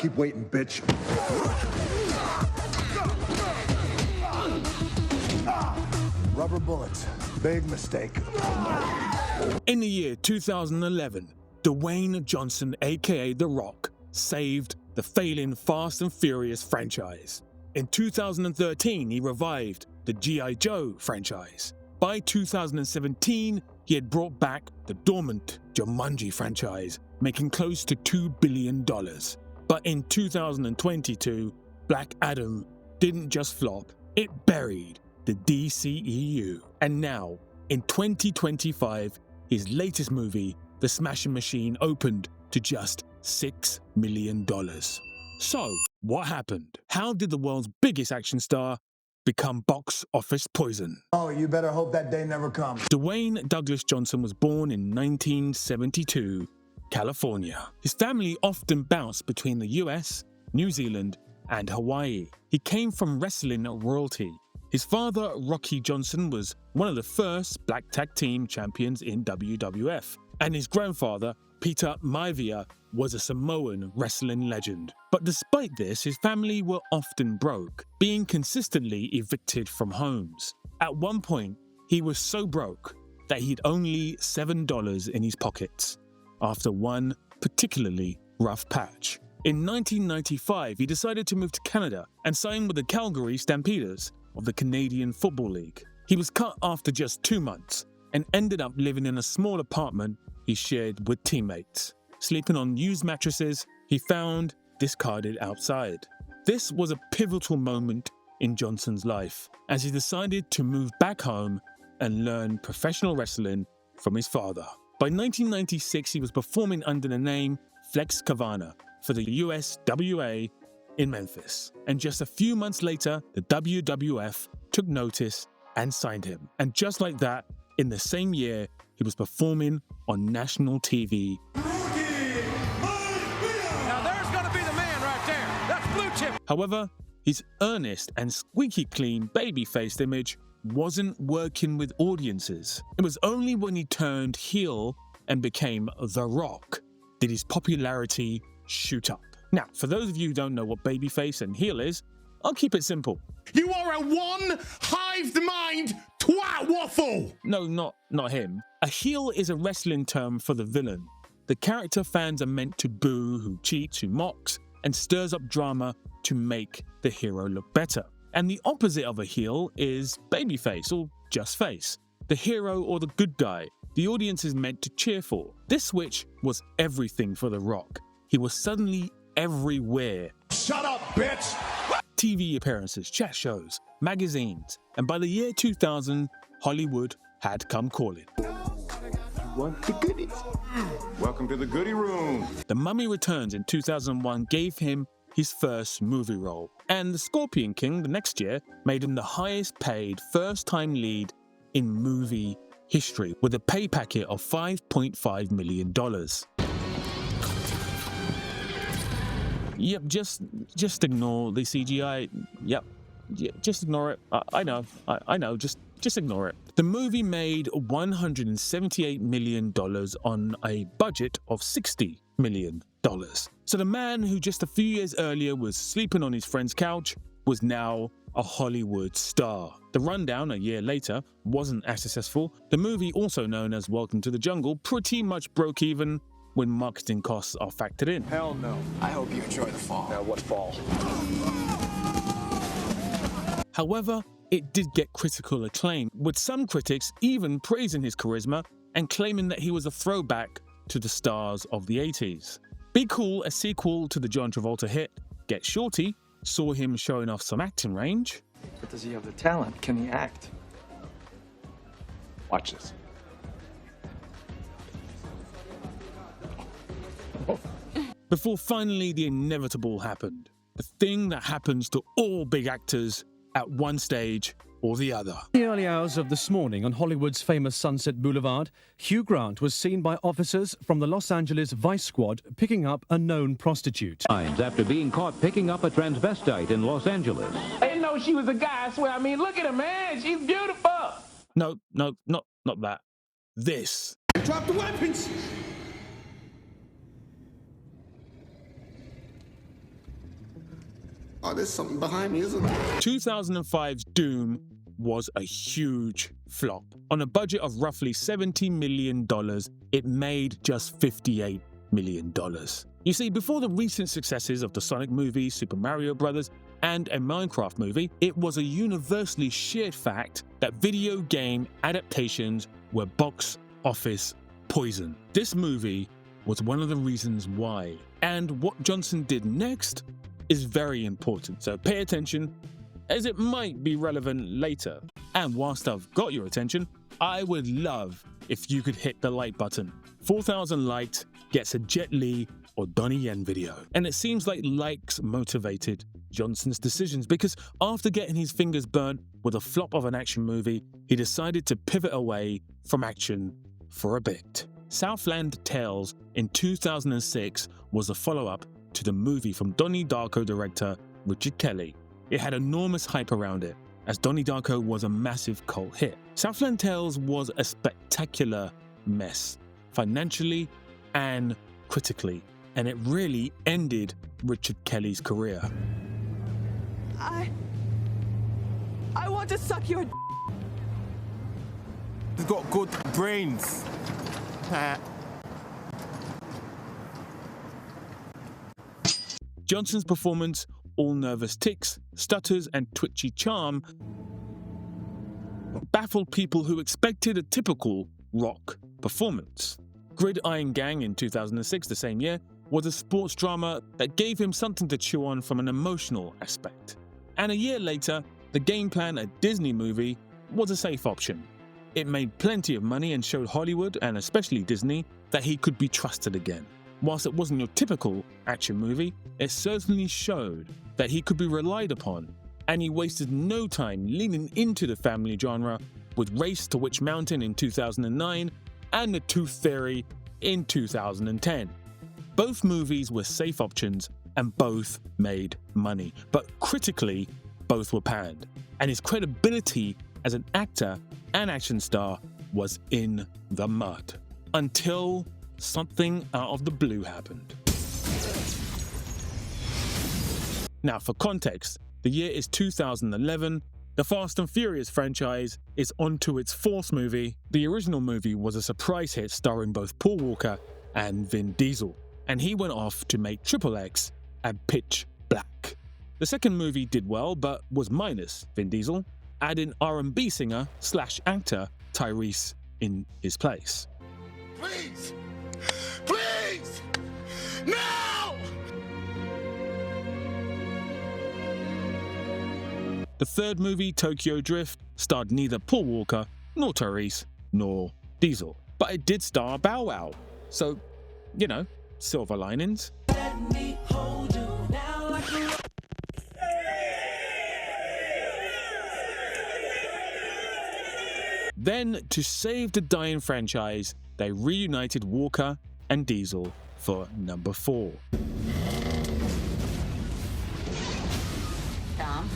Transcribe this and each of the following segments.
Keep waiting, bitch. Rubber bullets. Big mistake. In the year 2011, Dwayne Johnson, aka The Rock, saved the failing Fast and Furious franchise. In 2013, he revived the G.I. Joe franchise. By 2017, he had brought back the dormant Jumanji franchise, making close to $2 billion. But in 2022, Black Adam didn't just flop, it buried the DCEU. And now, in 2025, his latest movie, The Smashing Machine, opened to just $6 million. So, what happened? How did the world's biggest action star become box office poison? Oh, you better hope that day never comes. Dwayne Douglas Johnson was born in 1972, California. His family often bounced between the US, New Zealand, and Hawaii. He came from wrestling royalty. His father, Rocky Johnson, was one of the first black tag team champions in WWF, and his grandfather, Peter Maivia, was a Samoan wrestling legend. But despite this, his family were often broke, being consistently evicted from homes. At one point, he was so broke that he had only $7 in his pockets after one particularly rough patch. In 1995, he decided to move to Canada and sign with the Calgary Stampeders of the Canadian Football League. He was cut after just 2 months and ended up living in a small apartment he shared with teammates, sleeping on used mattresses he found discarded outside. This was a pivotal moment in Johnson's life as he decided to move back home and learn professional wrestling from his father. By 1996, he was performing under the name Flex Kavana for the USWA in Memphis. And just a few months later, the WWF took notice and signed him. And just like that, in the same year, he was performing on national TV. Now there's gonna be the man right there. That's blue chip. However, his earnest and squeaky clean baby-faced image wasn't working with audiences. It was only when he turned heel and became The Rock did his popularity shoot up. Now, for those of you who don't know what babyface and heel is, I'll keep it simple. You are a one-hived mind twat waffle! No, not him. A heel is a wrestling term for the villain. The character fans are meant to boo, who cheats, who mocks, and stirs up drama to make the hero look better. And the opposite of a heel is babyface or just face. The hero or the good guy the audience is meant to cheer for. This switch was everything for The Rock. He was suddenly everywhere. Shut up, bitch! TV appearances, chat shows, magazines, and by the year 2000, Hollywood had come calling. Want the goodies? Welcome to the goodie room. The Mummy Returns in 2001 gave him his first movie role, and The Scorpion King the next year made him the highest paid first-time lead in movie history with a pay packet of $5.5 million. Yep, just ignore the CGI. Yep, yeah, just ignore it. I know, just ignore it. The movie made $178 million on a budget of $60 million. So the man who just a few years earlier was sleeping on his friend's couch was now a Hollywood star. The Rundown, a year later, wasn't as successful. The movie, also known as Welcome to the Jungle, pretty much broke even when marketing costs are factored in. Hell no. I hope you enjoy the fall. Now what fall? However, it did get critical acclaim, with some critics even praising his charisma and claiming that he was a throwback to the stars of the 80s. Be Cool, a sequel to the John Travolta hit Get Shorty, saw him showing off some acting range. But does he have the talent? Can he act? Watch this. Before finally the inevitable happened. The thing that happens to all big actors at one stage or the other. In the early hours of this morning on Hollywood's famous Sunset Boulevard, Hugh Grant was seen by officers from the Los Angeles Vice Squad picking up a known prostitute. After being caught picking up a transvestite in Los Angeles. I didn't know she was a guy, I swear. I mean, look at her, man. She's beautiful. No, not that. This. Drop the weapons! Oh, there's something behind me, isn't there? 2005's Doom was a huge flop. On a budget of roughly $70 million, it made just $58 million. You see, before the recent successes of the Sonic movie, Super Mario Bros., and a Minecraft movie, it was a universally shared fact that video game adaptations were box office poison. This movie was one of the reasons why. And what Johnson did next is very important, so pay attention, as it might be relevant later. And whilst I've got your attention, I would love if you could hit the like button. 4,000 likes gets a Jet Li or Donnie Yen video. And it seems like likes motivated Johnson's decisions, because after getting his fingers burnt with a flop of an action movie, he decided to pivot away from action for a bit. Southland Tales in 2006 was a follow-up to the movie from Donnie Darko director Richard Kelly. It had enormous hype around it, as Donnie Darko was a massive cult hit. Southland Tales was a spectacular mess, financially and critically, and it really ended Richard Kelly's career. I want to suck your He's got good brains. Johnson's performance, all nervous tics, stutters, and twitchy charm, baffled people who expected a typical Rock performance. Gridiron Gang in 2006, the same year, was a sports drama that gave him something to chew on from an emotional aspect. And a year later, The Game Plan, a Disney movie, was a safe option. It made plenty of money and showed Hollywood, and especially Disney, that he could be trusted again. Whilst it wasn't your typical action movie, it certainly showed that he could be relied upon, and he wasted no time leaning into the family genre with Race to Witch Mountain in 2009 and The Tooth Fairy in 2010. Both movies were safe options and both made money, but critically, both were panned, and his credibility as an actor and action star was in the mud. Until something out of the blue happened. Now, for context, the year is 2011. The Fast and Furious franchise is onto its fourth movie. The original movie was a surprise hit starring both Paul Walker and Vin Diesel, and he went off to make XXX and Pitch Black. The second movie did well, but was minus Vin Diesel, adding R&B singer / actor Tyrese in his place. Please! Please! No! The third movie, Tokyo Drift, starred neither Paul Walker, nor Tyrese, nor Diesel. But it did star Bow Wow. So, you know, silver linings. Let me hold you now like a... Then, to save the dying franchise, they reunited Walker and Diesel for number 4. Tom?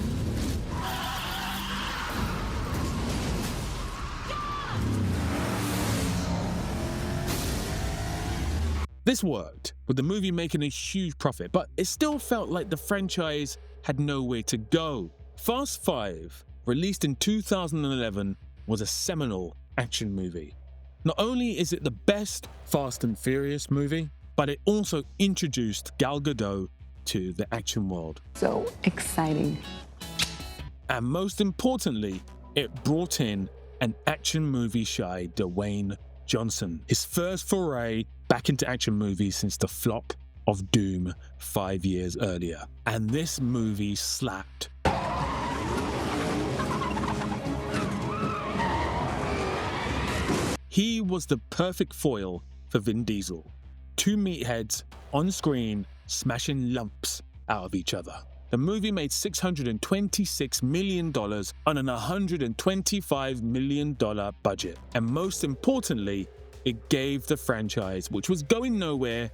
This worked, with the movie making a huge profit, but it still felt like the franchise had nowhere to go. Fast 5, released in 2011, was a seminal action movie. Not only is it the best Fast and Furious movie, but it also introduced Gal Gadot to the action world. So exciting. And most importantly, it brought in an action movie shy Dwayne Johnson, his first foray back into action movies since the flop of Doom 5 years earlier. And this movie slapped. He was the perfect foil for Vin Diesel. Two meatheads on screen smashing lumps out of each other. The movie made $626 million on an $125 million budget. And most importantly, it gave the franchise, which was going nowhere,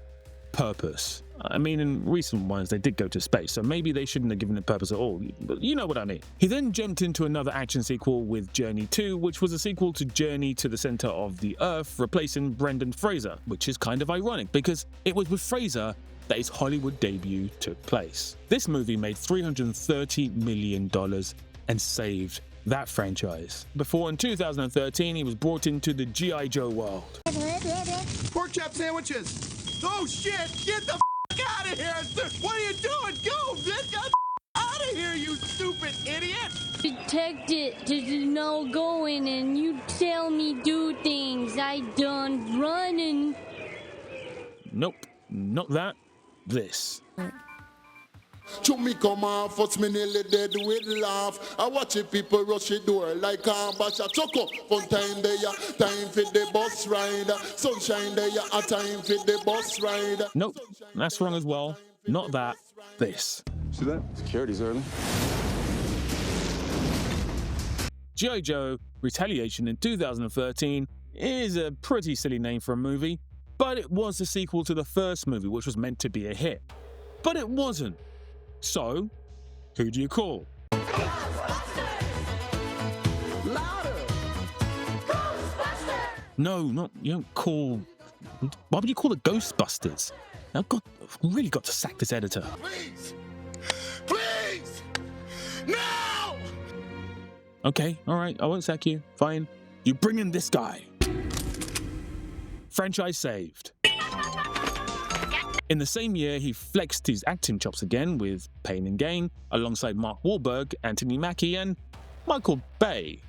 purpose. I mean, in recent ones, they did go to space, so maybe they shouldn't have given it purpose at all, but you know what I mean. He then jumped into another action sequel with Journey 2, which was a sequel to Journey to the Center of the Earth, replacing Brendan Fraser, which is kind of ironic because it was with Fraser that his Hollywood debut took place. This movie made $330 million and saved that franchise. Before, in 2013, he was brought into the G.I. Joe world. Pork chop sandwiches. Oh shit! Get the out of here! What are you doing? Go! Get out of here, you stupid idiot! Detective, there's no going and you tell me do things. I done running. Nope, not that. This. To me come off, what's me nearly dead with laugh. I watch it people rush the door like a bash a chuck up. Fun time there, time for the bus ride. Sunshine there, a time for the bus ride. Nope, that's wrong as well. Not that. This. See that? Security's early. G.I. Joe Retaliation in 2013 is a pretty silly name for a movie, but it was a sequel to the first movie, which was meant to be a hit. But it wasn't. So, who do you call? No, you don't call... Why would you call it Ghostbusters? I've really got to sack this editor. Please! Please! No! Okay, alright, I won't sack you. Fine. You bring in this guy. Franchise saved. In the same year, he flexed his acting chops again with Pain and Gain, alongside Mark Wahlberg, Anthony Mackie, and Michael Bay.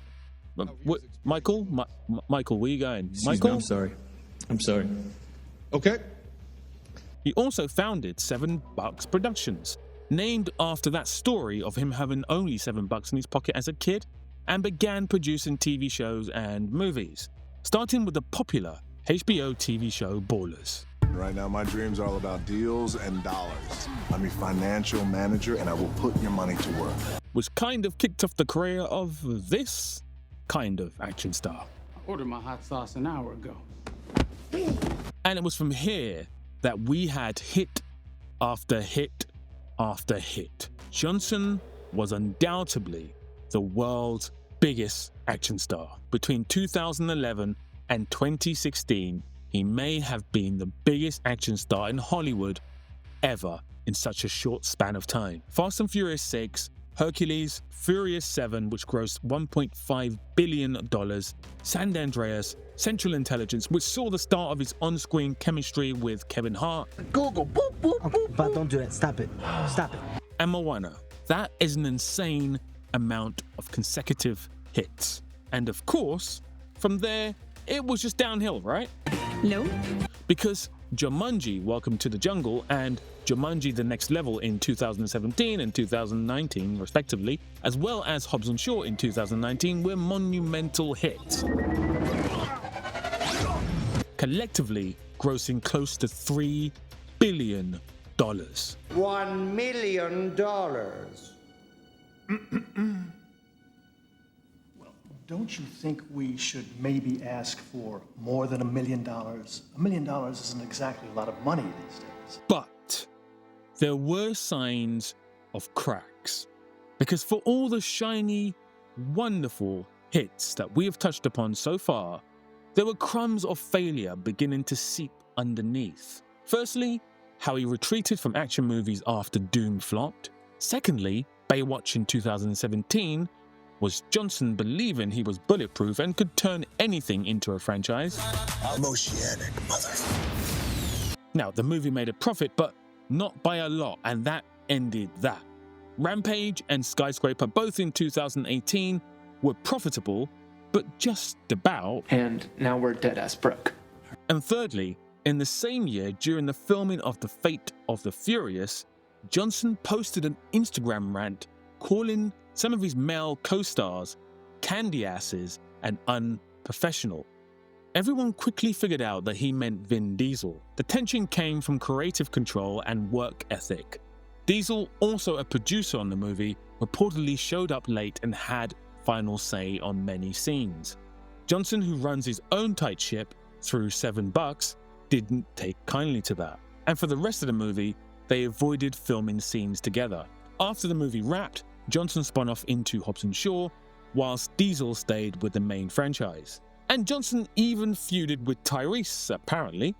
Michael, where you going? Michael? I'm sorry. Okay. He also founded $7 Productions, named after that story of him having only $7 in his pocket as a kid, and began producing TV shows and movies, starting with the popular HBO TV show Ballers. Right now, my dreams are all about deals and dollars. I'm a financial manager, and I will put your money to work. Which kind of kicked off the career of this kind of action star. I ordered my hot sauce an hour ago. And it was from here that we had hit after hit after hit. Johnson was undoubtedly the world's biggest action star. Between 2011 and 2016, he may have been the biggest action star in Hollywood ever in such a short span of time. Fast and Furious 6, Hercules, Furious 7, which grossed $1.5 billion, San Andreas, Central Intelligence, which saw the start of his on-screen chemistry with Kevin Hart. Google, boop, boop, boop. But don't do that. Stop it. Stop it. And Moana. That is an insane amount of consecutive hits. And of course, from there, it was just downhill, right? No. Because Jumanji, Welcome to the Jungle, and Jumanji The Next Level in 2017 and 2019, respectively, as well as Hobbs Shaw in 2019, were monumental hits. Collectively grossing close to $3 billion. $1 million. Don't you think we should maybe ask for more than $1 million? $1 million isn't exactly a lot of money these days. But there were signs of cracks. Because for all the shiny, wonderful hits that we have touched upon so far, there were crumbs of failure beginning to seep underneath. Firstly, how he retreated from action movies after Doom flopped. Secondly, Baywatch in 2017 was Johnson believing he was bulletproof and could turn anything into a franchise. I'm oceanic, mother. Now, the movie made a profit, but not by a lot, and that ended that. Rampage and Skyscraper, both in 2018, were profitable, but just about. And now we're dead-ass broke. And thirdly, in the same year, during the filming of The Fate of the Furious, Johnson posted an Instagram rant calling some of his male co-stars candy asses and unprofessional. Everyone quickly figured out that he meant Vin Diesel. The tension came from creative control and work ethic. Diesel, also a producer on the movie, reportedly showed up late and had final say on many scenes. Johnson, who runs his own tight ship through $7, didn't take kindly to that. And for the rest of the movie, they avoided filming scenes together. After the movie wrapped, Johnson spun off into Hobbs Shaw, whilst Diesel stayed with the main franchise. And Johnson even feuded with Tyrese, apparently.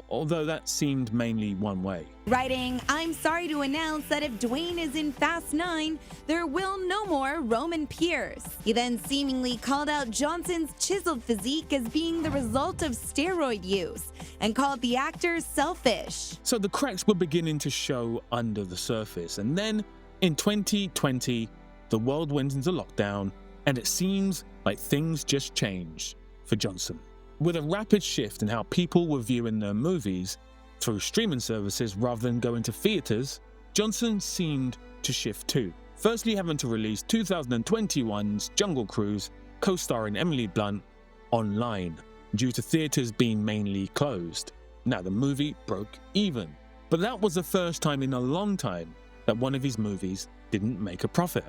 although that seemed mainly one way. Writing, I'm sorry to announce that if Dwayne is in Fast 9, there will no more Roman Pierce. He then seemingly called out Johnson's chiseled physique as being the result of steroid use and called the actor selfish. So the cracks were beginning to show under the surface, and then in 2020, the world went into lockdown, and it seems like things just changed for Johnson. With a rapid shift in how people were viewing their movies through streaming services rather than going to theaters, Johnson seemed to shift too. Firstly, having to release 2021's Jungle Cruise, co-starring Emily Blunt, online due to theaters being mainly closed. Now the movie broke even, but that was the first time in a long time that one of his movies didn't make a profit.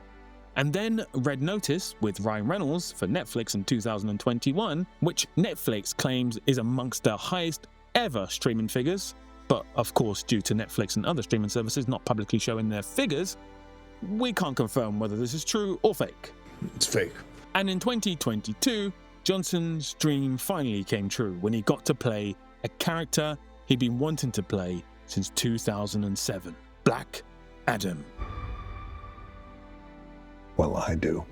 And then Red Notice with Ryan Reynolds for Netflix in 2021, which Netflix claims is amongst their highest ever streaming figures, but of course due to Netflix and other streaming services not publicly showing their figures, we can't confirm whether this is true or fake. It's fake. And in 2022, Johnson's dream finally came true when he got to play a character he'd been wanting to play since 2007, Black Adam. Well, I do.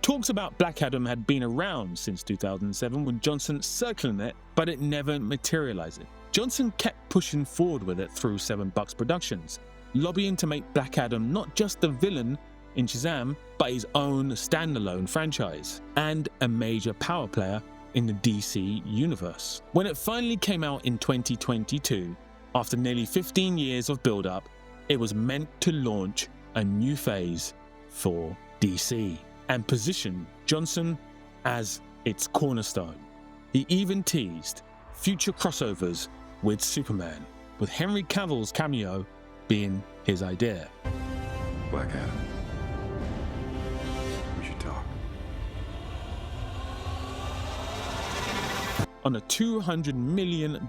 Talks about Black Adam had been around since 2007 with Johnson circling it, but it never materialized. Johnson kept pushing forward with it through 7 Bucks Productions, lobbying to make Black Adam not just the villain in Shazam, but his own standalone franchise and a major power player in the DC universe. When it finally came out in 2022, after nearly 15 years of build-up, it was meant to launch a new phase for DC and position Johnson as its cornerstone. He even teased future crossovers with Superman, with Henry Cavill's cameo being his idea. Black Adam. We should talk. On a $200 million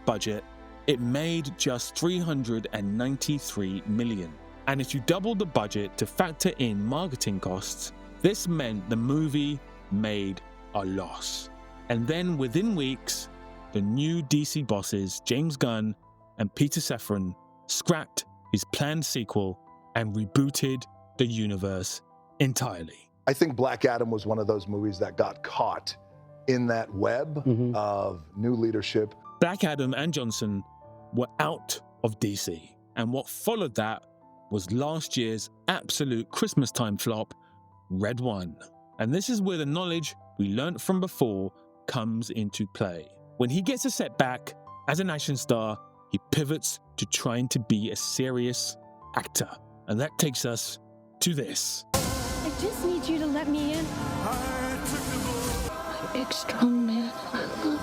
budget, it made just $393 million. And if you double the budget to factor in marketing costs, this meant the movie made a loss. And then within weeks, the new DC bosses, James Gunn and Peter Safran, scrapped his planned sequel and rebooted the universe entirely. I think Black Adam was one of those movies that got caught in that web of new leadership. Black Adam and Johnson were out of DC, and what followed that was last year's absolute Christmas time flop, Red One. And this is where the knowledge we learnt from before comes into play. When he gets a setback as an action star, he pivots to trying to be a serious actor. And that takes us to this. I just need you to let me in. Big strong man, I love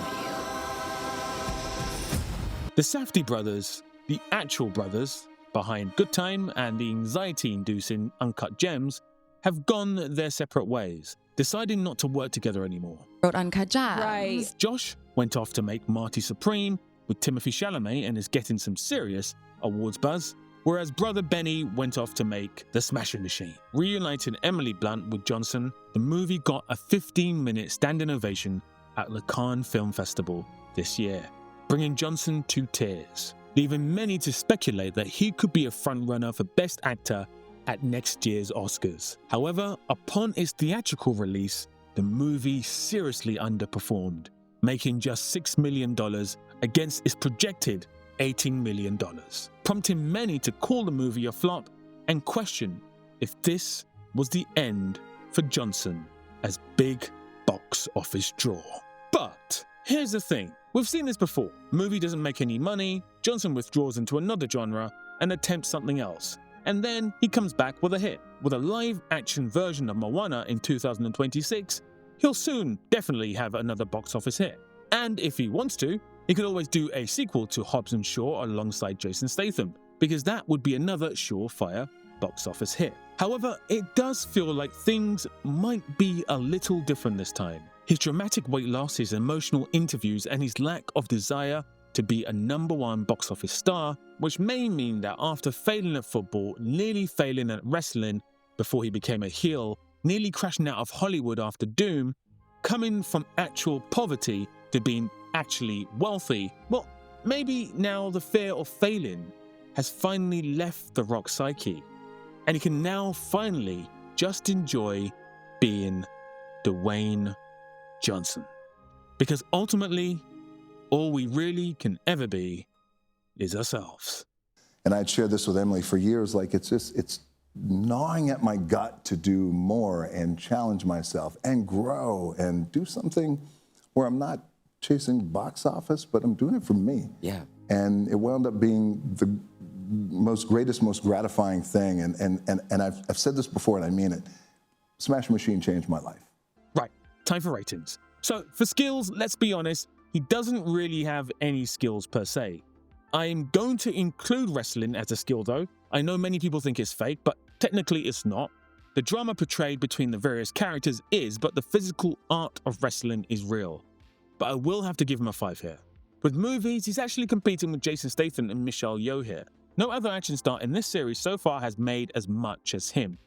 you. The Safdie brothers, the actual brothers behind Good Time and the anxiety-inducing Uncut Gems, have gone their separate ways, deciding not to work together anymore. Wrote Uncut Gems. Right. Josh went off to make Marty Supreme with Timothée Chalamet and is getting some serious awards buzz, whereas brother Benny went off to make The Smashing Machine. Reuniting Emily Blunt with Johnson, the movie got a 15-minute standing ovation at the Cannes Film Festival this year, bringing Johnson to tears, leaving many to speculate that he could be a frontrunner for Best Actor at next year's Oscars. However, upon its theatrical release, the movie seriously underperformed, making just $6 million against its projected $18 million, prompting many to call the movie a flop and question if this was the end for Johnson as big box office draw. But here's the thing. We've seen this before. Movie doesn't make any money, Johnson withdraws into another genre and attempts something else. And then he comes back with a hit. With a live-action version of Moana in 2026, he'll soon definitely have another box office hit. And if he wants to, he could always do a sequel to Hobbs Shaw alongside Jason Statham, because that would be another surefire box office hit. However, it does feel like things might be a little different this time. His dramatic weight loss, his emotional interviews, and his lack of desire to be a #1 box office star, which may mean that after failing at football, nearly failing at wrestling before he became a heel, nearly crashing out of Hollywood after Doom, coming from actual poverty to being actually wealthy, well, maybe now the fear of failing has finally left The Rock's psyche, and he can now finally just enjoy being Dwayne Johnson. Because ultimately, all we really can ever be is ourselves. And I'd shared this with Emily for years, like it's gnawing at my gut to do more and challenge myself and grow and do something where I'm not chasing box office, but I'm doing it for me. Yeah. And it wound up being the most gratifying thing. And I've said this before and I mean it. Smash Machine changed my life. Right, time for ratings. So for skills, let's be honest, he doesn't really have any skills per se. I'm going to include wrestling as a skill though. I know many people think it's fake, but technically it's not. The drama portrayed between the various characters is, but the physical art of wrestling is real. But I will have to give him a 5 here. With movies, he's actually competing with Jason Statham and Michelle Yeoh here. No other action star in this series so far has made as much as him.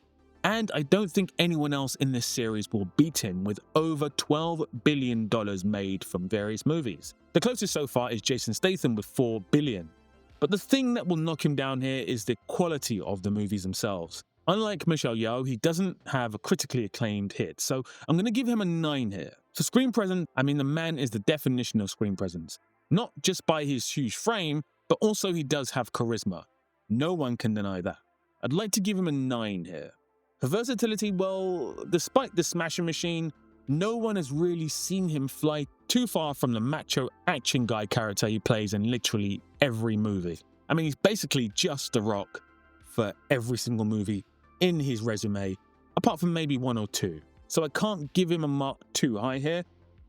And I don't think anyone else in this series will beat him, with over $12 billion made from various movies. The closest so far is Jason Statham with $4 billion. But the thing that will knock him down here is the quality of the movies themselves. Unlike Michelle Yeoh, he doesn't have a critically acclaimed hit, so I'm going to give him a 9 here. For screen presence, I mean the man is the definition of screen presence. Not just by his huge frame, but also he does have charisma. No one can deny that. I'd like to give him a 9 here. For versatility, well, despite the Smashing Machine, no one has really seen him fly too far from the macho action guy character he plays in literally every movie. I mean, he's basically just The Rock for every single movie in his resume, apart from maybe 1 or 2. So I can't give him a mark too high here,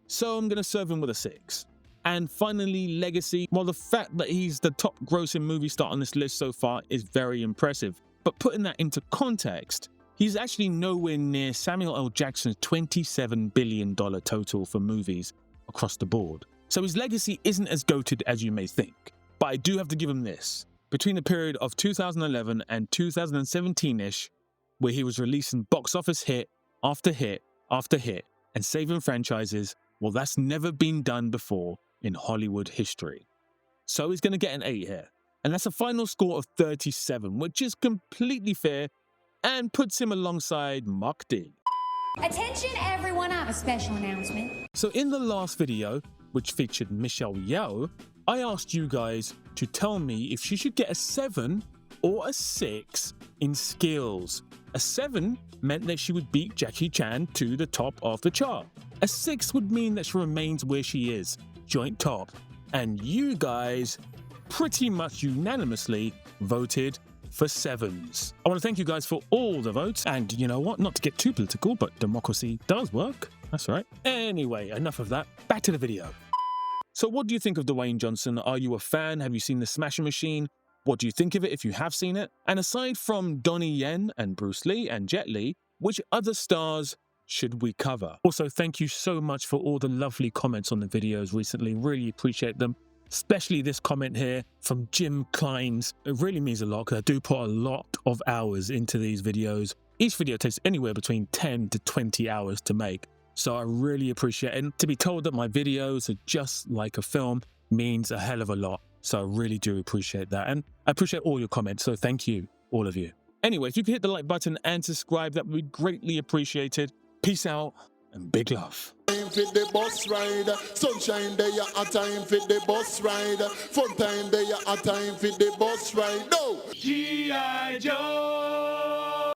so I'm going to serve him with a 6. And finally, legacy. Well, the fact that he's the top grossing movie star on this list so far is very impressive. But putting that into context, he's actually nowhere near Samuel L. Jackson's $27 billion total for movies across the board. So his legacy isn't as goated as you may think. But I do have to give him this. Between the period of 2011 and 2017-ish, where he was releasing box office hit after hit after hit and saving franchises, well, that's never been done before in Hollywood history. So he's going to get an 8 here. And that's a final score of 37, which is completely fair and puts him alongside Mark D. Attention everyone, I have a special announcement. So in the last video, which featured Michelle Yeoh, I asked you guys to tell me if she should get a 7 or a 6 in skills. A 7 meant that she would beat Jackie Chan to the top of the chart. A 6 would mean that she remains where she is, joint top. And you guys pretty much unanimously voted for 7s. I want to thank you guys for all the votes, and you know what, not to get too political, but democracy does work. That's right. Anyway, enough of that. Back to the video. So what do you think of Dwayne Johnson? Are you a fan? Have you seen the Smashing Machine? What do you think of it if you have seen it? And aside from Donnie Yen and Bruce Lee and Jet Li, which other stars should we cover? Also, thank you so much for all the lovely comments on the videos recently. Really appreciate them. Especially this comment here from Jim Kleins. It really means a lot because I do put a lot of hours into these videos. Each video takes anywhere between 10 to 20 hours to make. So I really appreciate it. And to be told that my videos are just like a film means a hell of a lot. So I really do appreciate that. And I appreciate all your comments. So thank you, all of you. Anyway, if you could hit the like button and subscribe, that would be greatly appreciated. Peace out and big love. Time for the bus ride, sunshine day a time for the bus ride, fun time day a time for the bus ride. No. G.I. Joe.